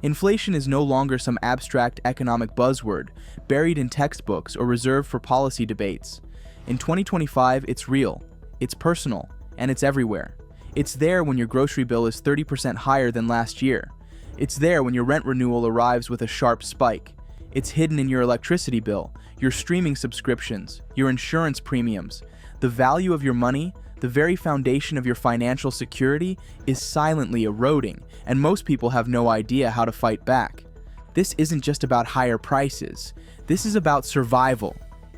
Inflation is no longer some abstract economic buzzword buried in textbooks or reserved for policy debates. In 2025, it's real, it's personal, and it's everywhere. It's there when your grocery bill is 30% higher than last year. It's there when your rent renewal arrives with a sharp spike. It's hidden in your electricity bill, your streaming subscriptions, your insurance premiums. The value of your money, the very foundation of your financial security, is silently eroding, and most people have no idea how to fight back. This isn't just about higher prices. This is about survival,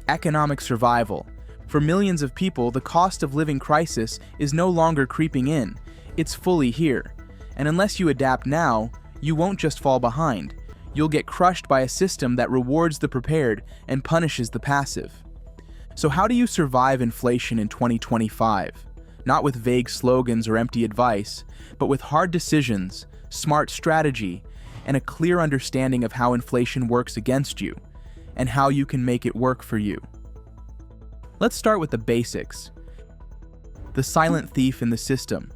economic survival. For millions of people, the cost of living crisis is no longer creeping in. It's fully here. And unless you adapt now, you won't just fall behind. You'll get crushed by a system that rewards the prepared and punishes the passive. So how do you survive inflation in 2025? Not with vague slogans or empty advice, but with hard decisions, smart strategy, and a clear understanding of how inflation works against you, and how you can make it work for you. Let's start with the basics. The silent thief in the system.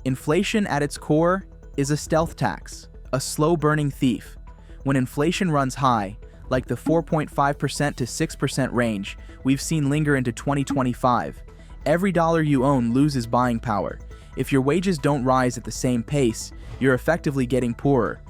Inflation at its core is a stealth tax, a slow-burning thief. When inflation runs high, like the 4.5% to 6% range we've seen linger into 2025, every dollar you own loses buying power. If your wages don't rise at the same pace, you're effectively getting poorer.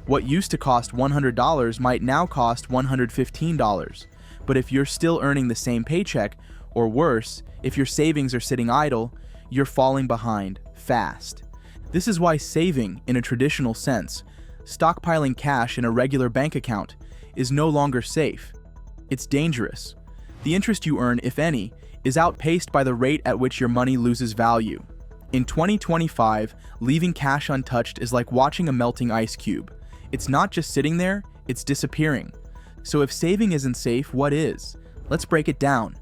What used to cost $100 might now cost $115. But if you're still earning the same paycheck, or worse, if your savings are sitting idle, you're falling behind fast. This is why saving, in a traditional sense, stockpiling cash in a regular bank account, is no longer safe. It's dangerous. The interest you earn, if any, is outpaced by the rate at which your money loses value. In 2025, leaving cash untouched is like watching a melting ice cube. It's not just sitting there, it's disappearing. So if saving isn't safe, what is? Let's break it down.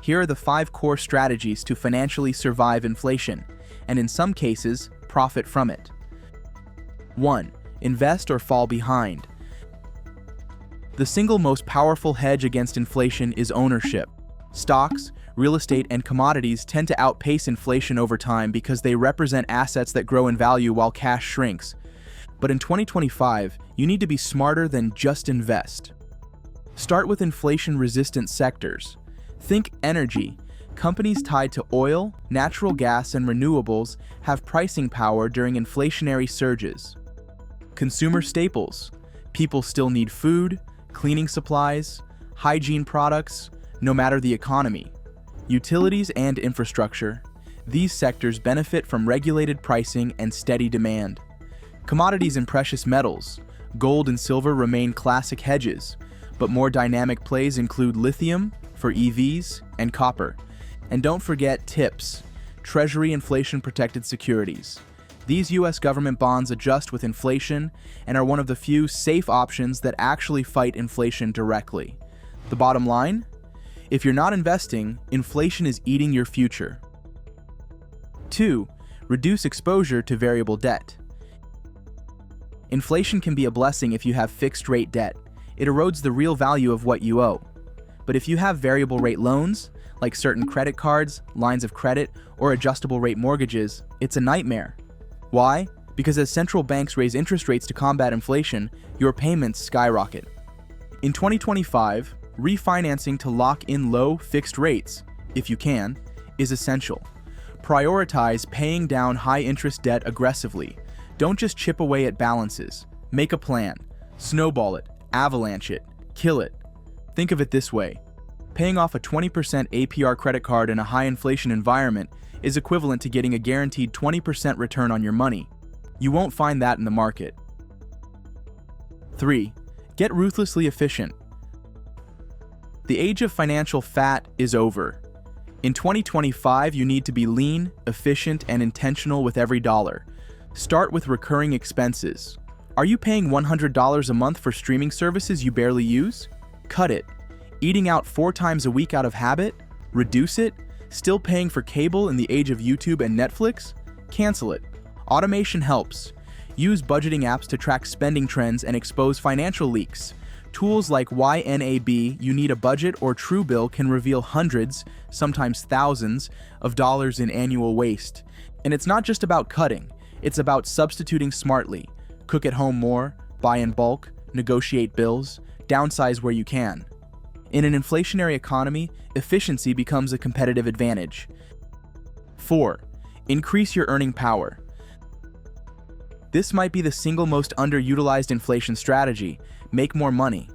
Here are the 5 core strategies to financially survive inflation, and in some cases, profit from it. 1. Invest or fall behind. The single most powerful hedge against inflation is ownership. Stocks, real estate, and commodities tend to outpace inflation over time because they represent assets that grow in value while cash shrinks. But in 2025, you need to be smarter than just invest. Start with inflation-resistant sectors. Think energy. Companies tied to oil, natural gas, and renewables have pricing power during inflationary surges. Consumer staples. People still need food, cleaning supplies, hygiene products, no matter the economy. Utilities and infrastructure. These sectors benefit from regulated pricing and steady demand. Commodities and precious metals. Gold and silver remain classic hedges, but more dynamic plays include lithium for EVs and copper. And don't forget TIPS, Treasury Inflation-Protected Securities. These U.S. government bonds adjust with inflation and are one of the few safe options that actually fight inflation directly. The bottom line? If you're not investing, inflation is eating your future. 2. Reduce exposure to variable debt. Inflation can be a blessing if you have fixed-rate debt. It erodes the real value of what you owe. But if you have variable rate loans, like certain credit cards, lines of credit, or adjustable rate mortgages, it's a nightmare. Why? Because as central banks raise interest rates to combat inflation, your payments skyrocket. In 2025, refinancing to lock in low, fixed rates, if you can, is essential. Prioritize paying down high-interest debt aggressively. Don't just chip away at balances. Make a plan. Snowball it. Avalanche it. Kill it. Think of it this way. Paying off a 20% APR credit card in a high-inflation environment is equivalent to getting a guaranteed 20% return on your money. You won't find that in the market. 3. Get ruthlessly efficient. The age of financial fat is over. In 2025, you need to be lean, efficient, and intentional with every dollar. Start with recurring expenses. Are you paying $100 a month for streaming services you barely use? Cut it. Eating out 4 times a week out of habit? Reduce it. Still paying for cable in the age of YouTube and Netflix? Cancel it. Automation helps. Use budgeting apps to track spending trends and expose financial leaks. Tools like YNAB, You Need a Budget, or Truebill can reveal hundreds, sometimes thousands, of dollars in annual waste. And it's not just about cutting, it's about substituting smartly. Cook at home more, buy in bulk, negotiate bills, downsize where you can. In an inflationary economy, efficiency becomes a competitive advantage. 4. Increase your earning power. This might be the single most underutilized inflation strategy: make more money.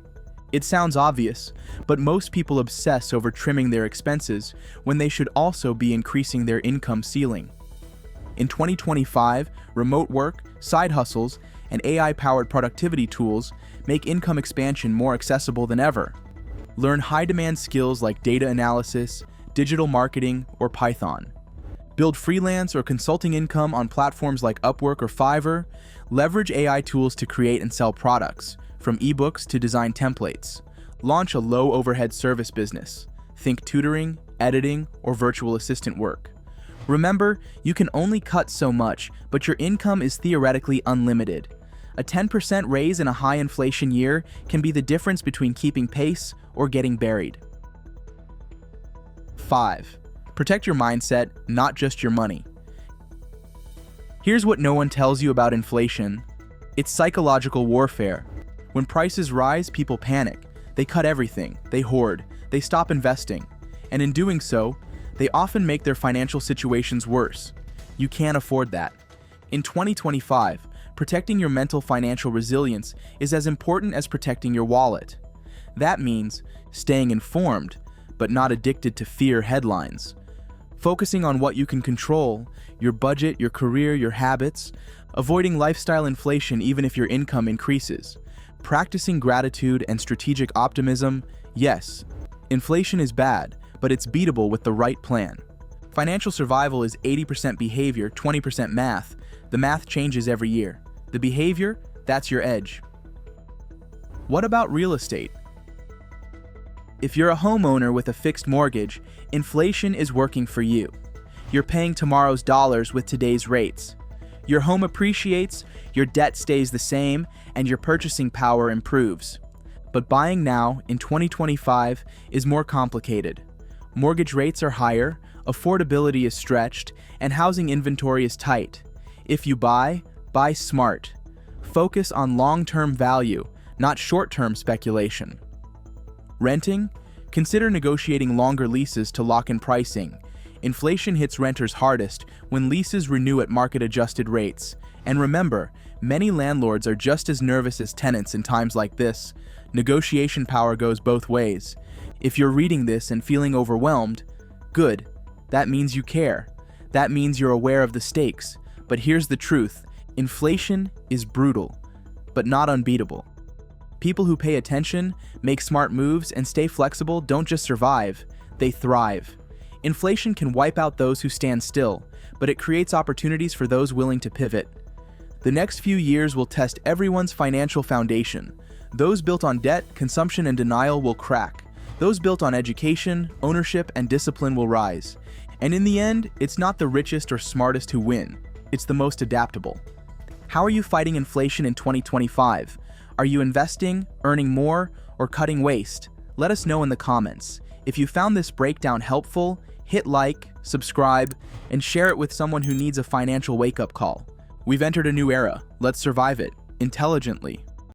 It sounds obvious, but most people obsess over trimming their expenses when they should also be increasing their income ceiling. In 2025, remote work, side hustles, and AI-powered productivity tools make income expansion more accessible than ever. Learn high-demand skills like data analysis, digital marketing, or Python. Build freelance or consulting income on platforms like Upwork or Fiverr. Leverage AI tools to create and sell products, from ebooks to design templates. Launch a low-overhead service business. Think tutoring, editing, or virtual assistant work. Remember, you can only cut so much, but your income is theoretically unlimited. A 10% raise in a high inflation year can be the difference between keeping pace or getting buried. 5. Protect your mindset, not just your money. Here's what no one tells you about inflation. It's psychological warfare. When prices rise, people panic. They cut everything, they hoard, they stop investing. And in doing so, they often make their financial situations worse. You can't afford that. In 2025, protecting your mental financial resilience is as important as protecting your wallet. That means staying informed, but not addicted to fear headlines. Focusing on what you can control, your budget, your career, your habits, avoiding lifestyle inflation even if your income increases. Practicing gratitude and strategic optimism. Yes, inflation is bad, but it's beatable with the right plan. Financial survival is 80% behavior, 20% math. The math changes every year. The behavior, that's your edge. What about real estate? If you're a homeowner with a fixed mortgage, inflation is working for you. You're paying tomorrow's dollars with today's rates. Your home appreciates, your debt stays the same, and your purchasing power improves. But buying now, in 2025, is more complicated. Mortgage rates are higher, affordability is stretched, and housing inventory is tight. If you buy smart. Focus on long-term value, not short-term speculation. Renting? Consider negotiating longer leases to lock in pricing. Inflation hits renters hardest when leases renew at market-adjusted rates. And remember, many landlords are just as nervous as tenants in times like this. Negotiation power goes both ways. If you're reading this and feeling overwhelmed, good. That means you care. That means you're aware of the stakes. But here's the truth. Inflation is brutal, but not unbeatable. People who pay attention, make smart moves, and stay flexible don't just survive, they thrive. Inflation can wipe out those who stand still, but it creates opportunities for those willing to pivot. The next few years will test everyone's financial foundation. Those built on debt, consumption, and denial will crack. Those built on education, ownership, and discipline will rise. And in the end, it's not the richest or smartest who win. It's the most adaptable. How are you fighting inflation in 2025? Are you investing, earning more, or cutting waste? Let us know in the comments. If you found this breakdown helpful, hit like, subscribe, and share it with someone who needs a financial wake-up call. We've entered a new era. Let's survive it intelligently.